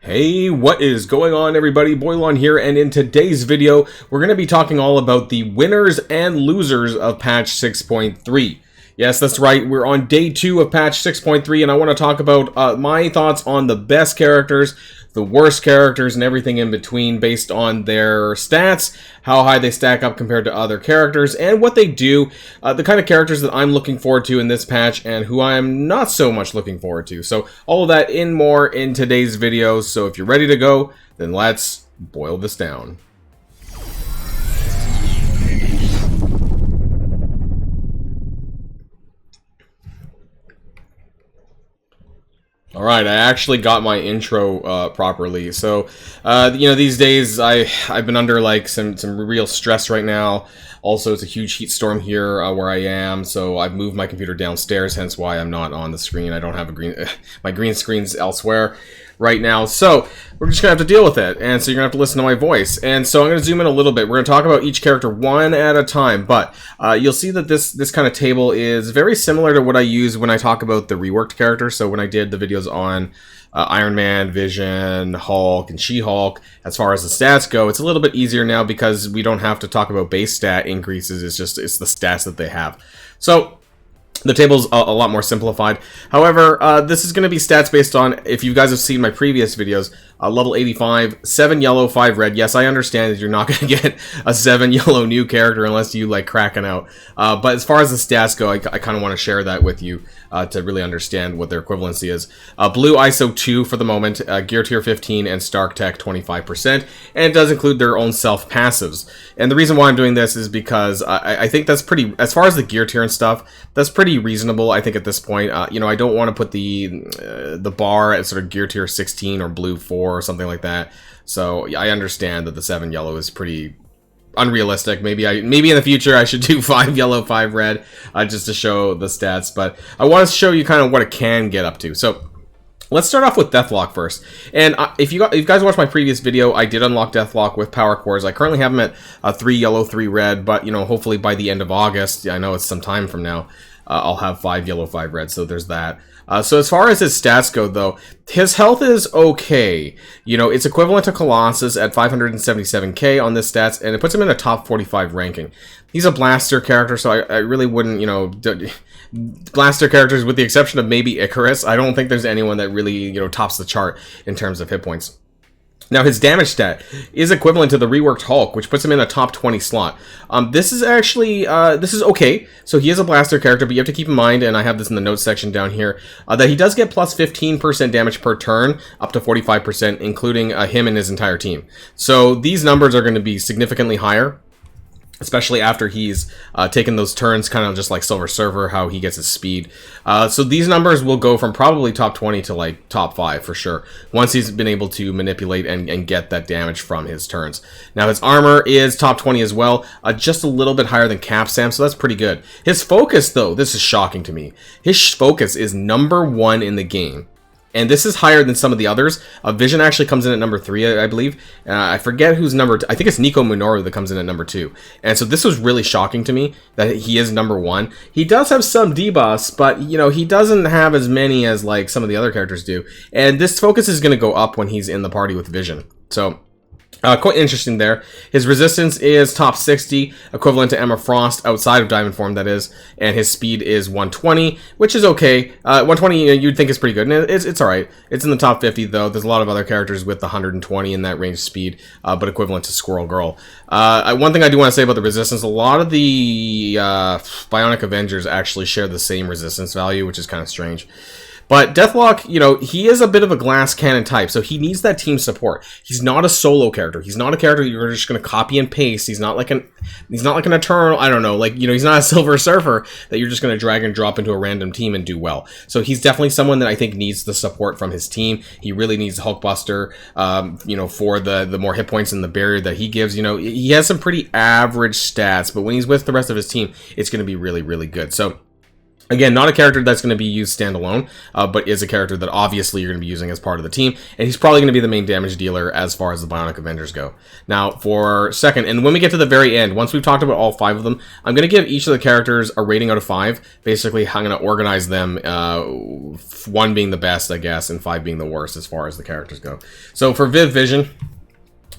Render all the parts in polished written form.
Hey, what is going on, everybody? Boilon here, and in today's video, we're going to be talking all about the winners and losers of patch 6.3. Yes, that's right, we're on day 2 of patch 6.3, and I want to talk about my thoughts on the best characters, the worst characters, and everything in between based on their stats, how high they stack up compared to other characters, and what they do, the kind of characters that I'm looking forward to in this patch, and who I'm not so much looking forward to. So all of that and more in today's video, so if you're ready to go, then let's boil this down. Alright, I actually got my intro properly. So, you know, these days I've been under like some real stress right now. Also, it's a huge heat storm here where I am, so I've moved my computer downstairs, hence why I'm not on the screen. I don't have my green screen's elsewhere right now, so we're just gonna have to deal with it, and so you're gonna have to listen to my voice. And so I'm gonna zoom in a little bit. We're gonna talk about each character one at a time, but you'll see that this kind of table is very similar to what I use when I talk about the reworked characters. So when I did the videos on Iron Man, Vision, Hulk, and She-Hulk, as far as the stats go, it's a little bit easier now because we don't have to talk about base stat increases. It's the stats that they have. So the table's a lot more simplified. However, this is going to be stats based on, if you guys have seen my previous videos, level 85, 7 yellow, 5 red. Yes, I understand that you're not going to get a 7 yellow new character unless you like cracking out. But as far as the stats go, I kind of want to share that with you to really understand what their equivalency is. Blue ISO 2 for the moment, Gear Tier 15, and Stark Tech 25%. And it does include their own self-passives. And the reason why I'm doing this is because I think that's pretty, as far as the gear tier and stuff, that's pretty reasonable, I think, at this point. You know, I don't want to put the bar at sort of Gear Tier 16 or Blue 4 or something like that. So I understand that the 7 yellow is pretty unrealistic. Maybe in the future I should do 5 yellow, 5 red, just to show the stats. But I want to show you kind of what it can get up to. So let's start off with Deathlock first. And if you guys watched my previous video, I did unlock Deathlock with power cores. I currently have them at 3 yellow, 3 red, but you know, hopefully by the end of August, I know it's some time from now, I'll have 5 yellow, 5 red, so there's that. So as far as his stats go, though, his health is okay. You know, it's equivalent to Colossus at 577k on this stats, and it puts him in a top 45 ranking. He's a blaster character, so I really wouldn't, you know, blaster characters, with the exception of maybe Icarus, I don't think there's anyone that really, you know, tops the chart in terms of hit points. Now, his damage stat is equivalent to the reworked Hulk, which puts him in a top 20 slot. This is actually, this is okay. So he is a blaster character, but you have to keep in mind, and I have this in the notes section down here, that he does get plus 15% damage per turn, up to 45%, including him and his entire team. So these numbers are going to be significantly higher, especially after he's taken those turns, kind of just like Silver Surfer, how he gets his speed. So these numbers will go from probably top 20 to like top 5 for sure, once he's been able to manipulate and get that damage from his turns. Now his armor is top 20 as well, just a little bit higher than Cap Sam, so that's pretty good. His focus, though, this is shocking to me. His focus is #1 in the game. And this is higher than some of the others. Vision actually comes in at number 3, I believe. I forget who's number 2. I think it's Nico Minoru that comes in at number 2. And so this was really shocking to me that he is number 1. He does have some debuffs, but you know, he doesn't have as many as like some of the other characters do. And this focus is going to go up when he's in the party with Vision. So quite interesting there. His resistance is top 60, equivalent to Emma Frost outside of Diamond Form, that is, and his speed is 120, which is okay. 120 you'd think is pretty good, and it's alright. It's in the top 50, though. There's a lot of other characters with the 120 in that range speed, but equivalent to Squirrel Girl. One thing I do want to say about the resistance, a lot of the Bionic Avengers actually share the same resistance value, which is kind of strange. But Deathlock, you know, he is a bit of a glass cannon type, so he needs that team support. He's not a solo character. He's not a character you're just going to copy and paste. He's not like an Eternal, I don't know, like, you know, he's not a Silver Surfer that you're just going to drag and drop into a random team and do well. So he's definitely someone that I think needs the support from his team. He really needs Hulkbuster, you know, for the more hit points and the barrier that he gives. You know, he has some pretty average stats, but when he's with the rest of his team, it's going to be really, really good. So Again, not a character that's going to be used standalone, but is a character that obviously you're going to be using as part of the team, and he's probably going to be the main damage dealer as far as the Bionic Avengers go. Now, for second, and when we get to the very end, once we've talked about all 5 of them, I'm going to give each of the characters a rating out of 5. Basically, I'm going to organize them, 1 being the best, I guess, and 5 being the worst as far as the characters go. So for Viv Vision,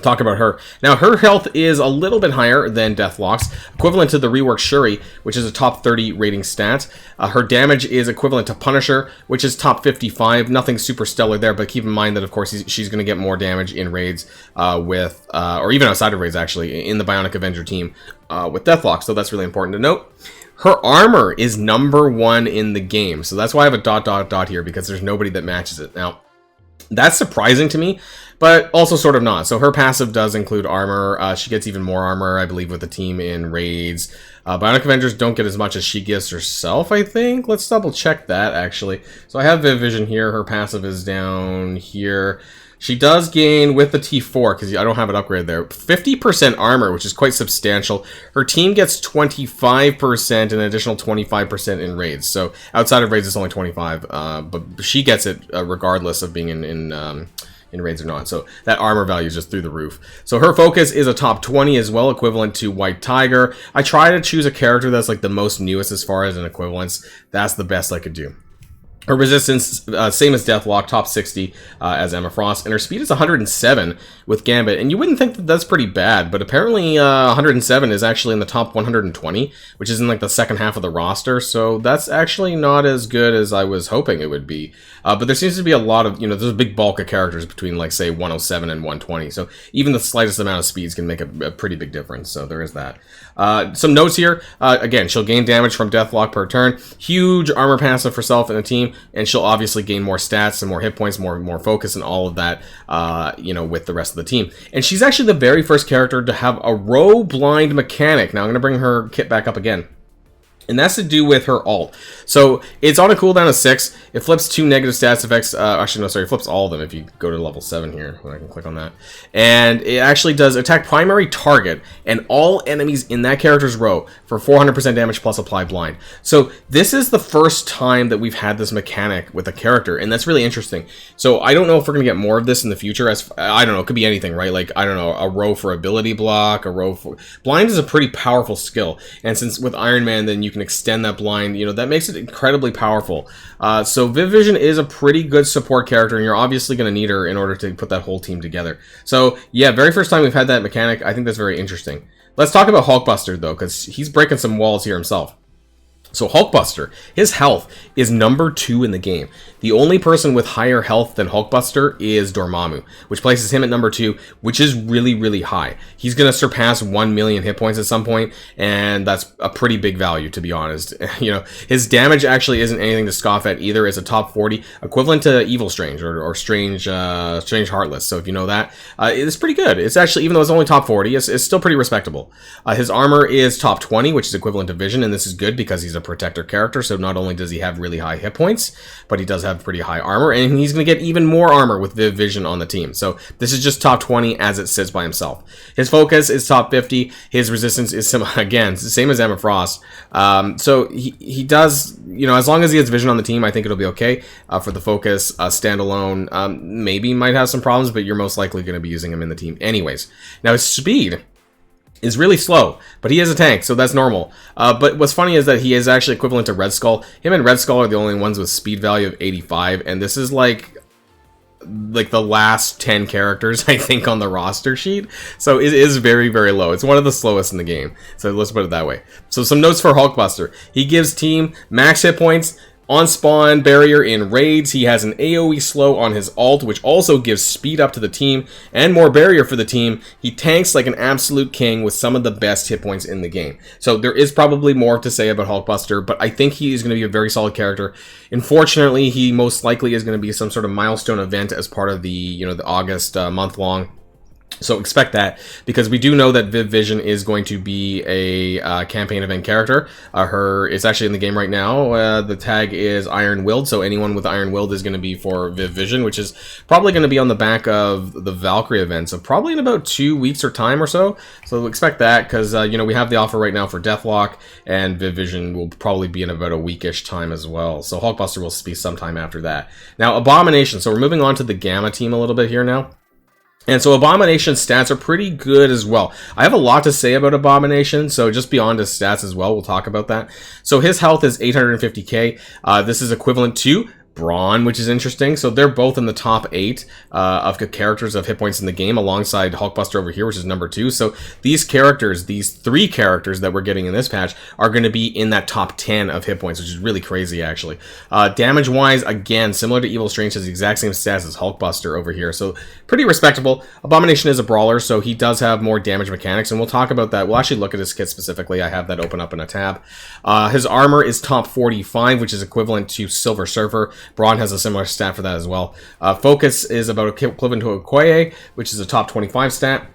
talk about her. Now, her health is a little bit higher than Deathlock's, equivalent to the rework Shuri, which is a top 30 rating stat. Her damage is equivalent to Punisher, which is top 55. Nothing super stellar there, but keep in mind that, of course, she's going to get more damage in raids or even outside of raids, actually, in the Bionic Avenger team with Deathlock, so that's really important to note. Her armor is number 1 in the game, so that's why I have a ... here, because there's nobody that matches it. Now, that's surprising to me, but also sort of not. So her passive does include armor. She gets even more armor, I believe, with the team in raids. Bionic Avengers don't get as much as she gives herself, I think. Let's double check that, actually. So I have Viv Vision here. Her passive is down here. She does gain, with the T4, because I don't have it upgraded there, 50% armor, which is quite substantial. Her team gets 25% and an additional 25% in raids. So outside of raids, it's only 25, but she gets it regardless of being in raids or not. So that armor value is just through the roof. So her focus is a top 20 as well, equivalent to White Tiger. I try to choose a character that's like the most newest as far as an equivalence. That's the best I could do. Her resistance, same as Deathlock, top 60 as Emma Frost, and her speed is 107 with Gambit, and you wouldn't think that that's pretty bad, but apparently 107 is actually in the top 120, which is in like the second half of the roster, so that's actually not as good as I was hoping it would be. But there seems to be a lot of, there's a big bulk of characters between, like, say, 107 and 120, so even the slightest amount of speeds can make a pretty big difference, so there is that. Some notes here. Again, she'll gain damage from Deathlock per turn, huge armor passive for herself and the team, and she'll obviously gain more stats and more hit points, more focus, and all of that, with the rest of the team. And she's actually the very first character to have a row blind mechanic. Now I'm going to bring her kit back up again. And that's to do with her ult. So it's on a cooldown of 6. It flips 2 negative stats effects. Actually, no, sorry, it flips all of them if you go to level 7 here. I can click on that. And it actually does attack primary target and all enemies in that character's row for 400% damage plus apply blind. So this is the first time that we've had this mechanic with a character, and that's really interesting. So I don't know if we're going to get more of this in the future. I don't know, it could be anything, right? Like, I don't know, a row for ability block, a row for... Blind is a pretty powerful skill, and since with Iron Man, then you can extend that blind, that makes it incredibly powerful. So Viv Vision is a pretty good support character, and you're obviously going to need her in order to put that whole team together. So yeah, very first time we've had that mechanic. I think that's very interesting. Let's talk about Hulkbuster, though, because he's breaking some walls here himself. So Hulkbuster, his health is number 2 in the game. The only person with higher health than Hulkbuster is Dormammu, which places him at number 2, which is really, really high. He's going to surpass 1 million hit points at some point, and that's a pretty big value, to be honest. His damage actually isn't anything to scoff at either. It's a top 40, equivalent to Evil Strange or Strange Heartless. So if you know that, it's pretty good. It's actually, even though it's only top 40, it's still pretty respectable. His armor is top 20, which is equivalent to Vision, and this is good because he's a protector character, so not only does he have really high hit points, but he does have pretty high armor, and he's going to get even more armor with Viv Vision on the team. So this is just top 20 as it sits by himself. His focus is top 50. His resistance is again same as Emma Frost. So he does, as long as he has Vision on the team, I think it'll be okay. For the focus, standalone, maybe might have some problems, but you're most likely going to be using him in the team anyways. Now his speed is really slow, but he is a tank, so that's normal. But what's funny is that he is actually equivalent to Red Skull. Him and Red Skull are the only ones with speed value of 85, and this is like the last 10 characters, I think, on the roster sheet. So it is very, very low. It's one of the slowest in the game. So let's put it that way. So some notes for Hulkbuster. He gives team max hit points, on spawn barrier in raids. He has an AoE slow on his ult, which also gives speed up to the team and more barrier for the team. He tanks like an absolute king with some of the best hit points in the game. So there is probably more to say about Hulkbuster, but I think he is going to be a very solid character. Unfortunately, he most likely is going to be some sort of milestone event as part of the, the August month-long So expect that, because we do know that Viv Vision is going to be a campaign event character. It's actually in the game right now. The tag is Iron Willed, so anyone with Iron Willed is going to be for Viv Vision, which is probably going to be on the back of the Valkyrie event, so probably in about 2 weeks or time or so. So expect that, because you know, we have the offer right now for Deathlock, and Viv Vision will probably be in about a weekish time as well. So Hulkbuster will be sometime after that. Now Abomination. So we're moving on to the Gamma team a little bit here now. And so Abomination's stats are pretty good as well. I have a lot to say about Abomination, so just beyond his stats as well, we'll talk about that. So his health is 850k. This is equivalent to Brawn, which is interesting. So they're both in the top 8 of characters of hit points in the game, alongside Hulkbuster over here, which is number 2. So these characters, these 3 characters that we're getting in this patch, are going to be in that top 10 of hit points, which is really crazy, actually. Damage-wise, again, similar to Evil Strange, has the exact same stats as Hulkbuster over here. So pretty respectable. Abomination is a brawler, so he does have more damage mechanics, and we'll talk about that. We'll actually look at his kit specifically. I have that open up in a tab. His armor is top 45, which is equivalent to Silver Surfer. Brawn has a similar stat for that as well. Focus is about equivalent to Okoye, which is a top 25 stat.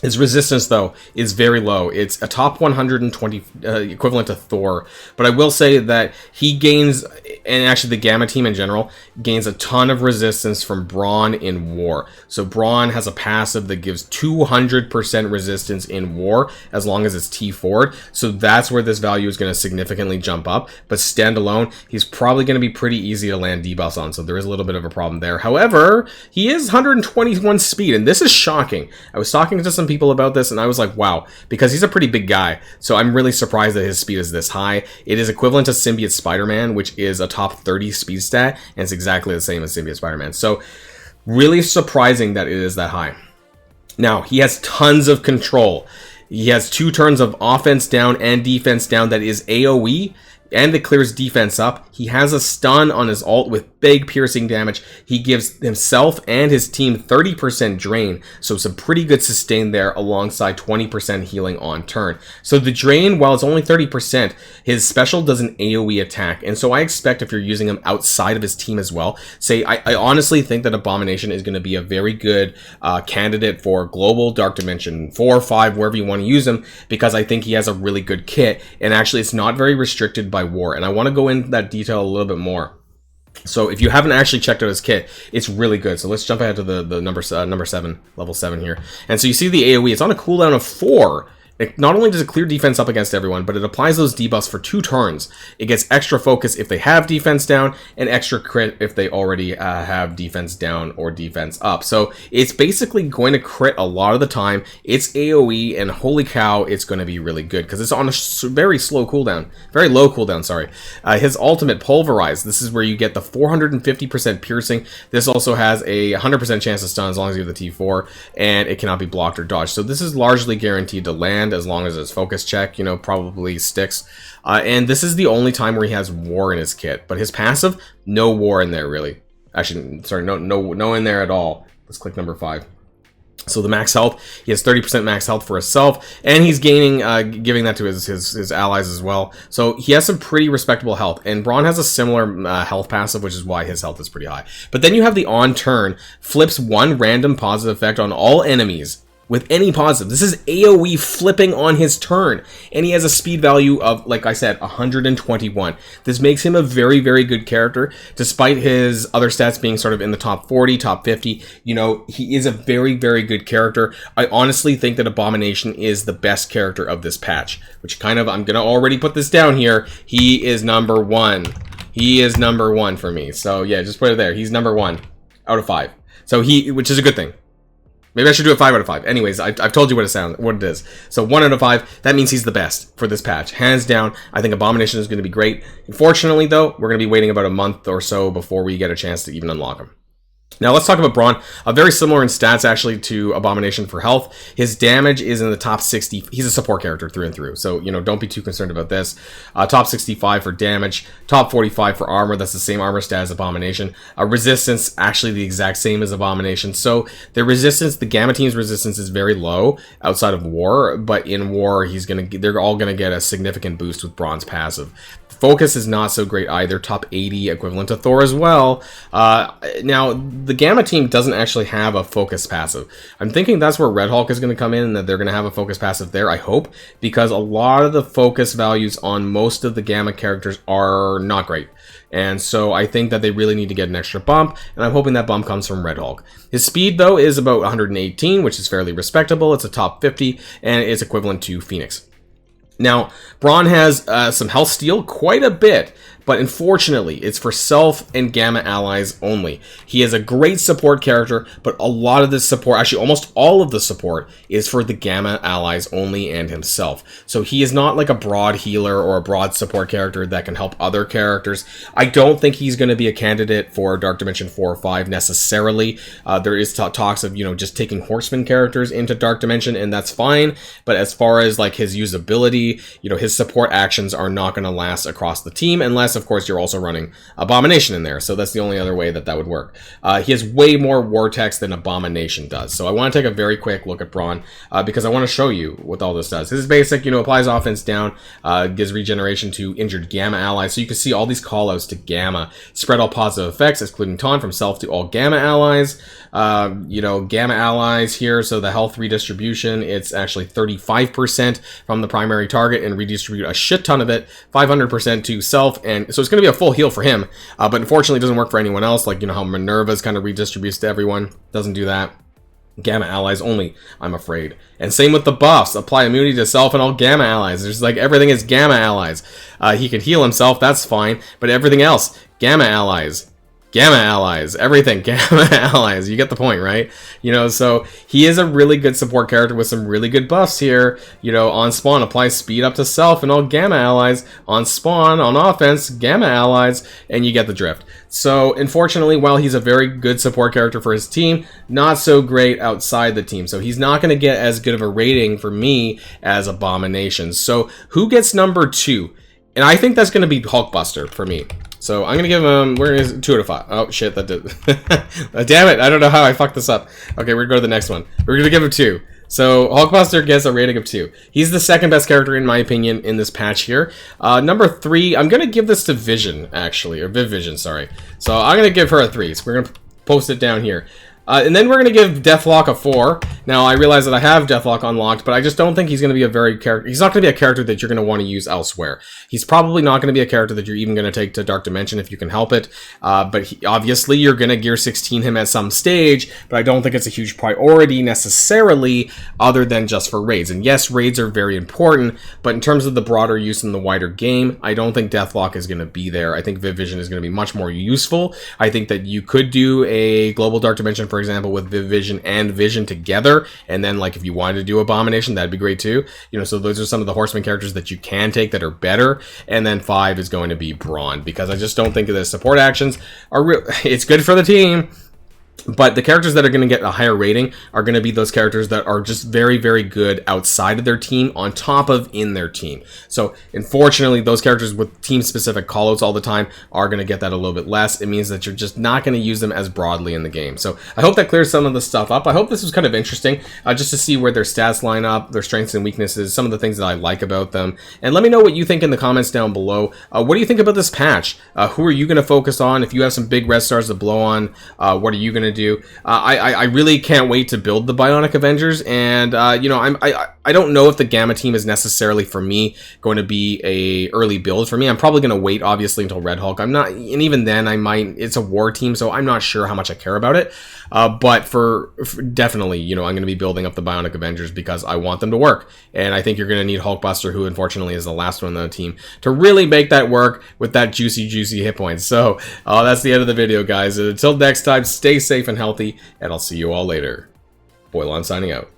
His resistance, though, is very low. It's a top 120, equivalent to Thor. But I will say that he gains, and actually the Gamma team in general, gains a ton of resistance from Brawn in War. So Brawn has a passive that gives 200% resistance in War, as long as it's T4'd. So that's where this value is going to significantly jump up. But standalone, he's probably going to be pretty easy to land debuffs on. So there is a little bit of a problem there. However, he is 121 speed, and this is shocking. I was talking to some people about this, and I was like, wow, because he's a pretty big guy, so I'm really surprised that his speed is this high. It is equivalent to Symbiote Spider-Man, which is a top 30 speed stat, and it's exactly the same as Symbiote Spider-Man. So really surprising that it is that high. Now, he has tons of control. He has 2 turns of offense down and defense down that is AoE, and it clears defense up. He has a stun on his ult with big piercing damage. He gives himself and his team 30% drain, so some pretty good sustain there, alongside 20% healing on turn. So the drain, while it's only 30%, his special does an AoE attack, and so I expect if you're using him outside of his team as well, I honestly think that Abomination is going to be a very good candidate for Global, Dark Dimension 4 or 5, wherever you want to use him, because I think he has a really good kit, and actually it's not very restricted by War, and I want to go into that detail a little bit more. So if you haven't actually checked out his kit, it's really good. So let's jump ahead to the number 7, level 7 here. And so you see the AoE, it's on a cooldown of 4. It not only does it clear defense up against everyone, but it applies those debuffs for 2 turns. It gets extra focus if they have defense down, and extra crit if they already have defense down or defense up. So it's basically going to crit a lot of the time. It's AoE, and holy cow, it's going to be really good, because it's on a very slow cooldown. Very low cooldown, sorry. His ultimate, Pulverize. This is where you get the 450% piercing. This also has a 100% chance to stun as long as you have the T4, and it cannot be blocked or dodged. So this is largely guaranteed to land, as long as his focus check, you know, probably sticks. And this is the only time where he has War in his kit. But his passive, no War in there, really. Actually, sorry, no in there at all. Let's click number 5. So the max health, he has 30% max health for himself, and he's gaining, giving that to his allies as well. So he has some pretty respectable health, and Brawn has a similar health passive, which is why his health is pretty high. But then you have the on turn, flips 1 random positive effect on all enemies with any positive. This is AoE flipping on his turn, and he has a speed value of, like I said, 121. This makes him a very, very good character, despite his other stats being sort of in the top 40, top 50. You know, he is a very, very good character. I honestly think that Abomination is the best character of this patch, which kind of, I'm gonna already put this down here. He is number 1. He is number 1 for me. So yeah, just put it there. He's number 1 out of 5. So which is a good thing. Maybe I should do a 5 out of 5. Anyways, I've told you what it is. So 1 out of 5, that means he's the best for this patch. Hands down, I think Abomination is going to be great. Unfortunately, though, we're going to be waiting about a month or so before we get a chance to even unlock him. Now let's talk about Brawn. Very similar in stats actually to Abomination for health. His damage is in the top 60. He's a support character through and through, so you know, don't be too concerned about this. Top 65 for damage, top 45 for armor. That's the same armor stat as Abomination. Resistance actually the exact same as Abomination. So the resistance, the Gamma team's resistance is very low outside of War, but in War they're all gonna get a significant boost with Brawn's passive. Focus is not so great either, top 80, equivalent to Thor as well. Now, the Gamma team doesn't actually have a focus passive. I'm thinking that's where Red Hulk is going to come in, and that they're going to have a focus passive there, I hope, because a lot of the focus values on most of the Gamma characters are not great. And so I think that they really need to get an extra bump, and I'm hoping that bump comes from Red Hulk. His speed, though, is about 118, which is fairly respectable. It's a top 50, and it's equivalent to Phoenix. Now, Brawn has some health steal, quite a bit, but unfortunately, it's for Self and Gamma allies only. He is a great support character, but a lot of the support, actually almost all of the support, is for the Gamma allies only and himself. So he is not like a broad healer or a broad support character that can help other characters. I don't think he's going to be a candidate for Dark Dimension 4 or 5 necessarily. There is talks of, just taking Horseman characters into Dark Dimension, and that's fine, but as far as like his usability, his support actions are not going to last across the team unless, of course, you're also running Abomination in there. So that's the only other way that would work. He has way more Vortex than Abomination does. So I want to take a very quick look at Brawn because I want to show you what all this does. His basic, applies offense down, gives regeneration to injured Gamma allies. So you can see all these callouts to Gamma. Spread all positive effects, excluding taunt, from Self to all Gamma allies. Gamma allies here, so the health redistribution, it's actually 35% from the primary target and redistribute a shit ton of it, 500% to Self, and so it's going to be a full heal for him, but unfortunately it doesn't work for anyone else, like, how Minerva's kind of redistributes to everyone. Doesn't do that. Gamma allies only, I'm afraid. And same with the buffs. Apply immunity to Self and all Gamma allies. There's like everything is Gamma allies. He can heal himself, that's fine, but everything else, Gamma allies. Gamma allies, everything, Gamma allies. You get the point, right? So he is a really good support character with some really good buffs here. On spawn, apply speed up to Self and all Gamma allies. On spawn, on offense, Gamma allies, and you get the drift. So unfortunately, while he's a very good support character for his team, not so great outside the team. So he's not going to get as good of a rating for me as Abomination. So who gets number 2? And I think that's going to be Hulkbuster for me. So I'm going to give him, where is it? 2 out of 5. Oh, shit, that did. Damn it, I don't know how I fucked this up. Okay, we're going to go to the next one. We're going to give him 2. So Hulkbuster gets a rating of 2. He's the second best character, in my opinion, in this patch here. Number 3, I'm going to give this to Vision, actually. Or Vision, sorry. So I'm going to give her a 3. So we're going to post it down here. And then we're going to give Deathlock a 4. Now, I realize that I have Deathlock unlocked, but I just don't think he's going to be a very character. He's not going to be a character that you're going to want to use elsewhere. He's probably not going to be a character that you're even going to take to Dark Dimension if you can help it. But obviously, you're going to Gear 16 him at some stage, but I don't think it's a huge priority necessarily, other than just for raids. And yes, raids are very important, but in terms of the broader use in the wider game, I don't think Deathlock is going to be there. I think Vision is going to be much more useful. I think that you could do a global Dark Dimension, for example, with Vision and Vision together, and then like if you wanted to do Abomination, that'd be great too. So those are some of the Horseman characters that you can take that are better. And then 5 is going to be Brawn, because I just don't think the support actions are real. It's good for the team, but the characters that are going to get a higher rating are going to be those characters that are just very, very good outside of their team on top of in their team. So, unfortunately, those characters with team-specific callouts all the time are going to get that a little bit less. It means that you're just not going to use them as broadly in the game. So, I hope that clears some of the stuff up. I hope this was kind of interesting, just to see where their stats line up, their strengths and weaknesses, some of the things that I like about them. And let me know what you think in the comments down below. What do you think about this patch? Who are you going to focus on? If you have some big red stars to blow on, what are you going to do? I really can't wait to build the Bionic Avengers, and I don't know if the Gamma team is necessarily for me going to be a early build for me. I'm probably going to wait obviously until Red Hulk. I'm not, and even then I might. It's a war team, so I'm not sure how much I care about it. But for definitely, I'm going to be building up the Bionic Avengers because I want them to work, and I think you're going to need Hulkbuster, who unfortunately is the last one on the team, to really make that work with that juicy hit points. So that's the end of the video, guys. Until next time, stay safe and healthy, and I'll see you all later. Boilon signing out.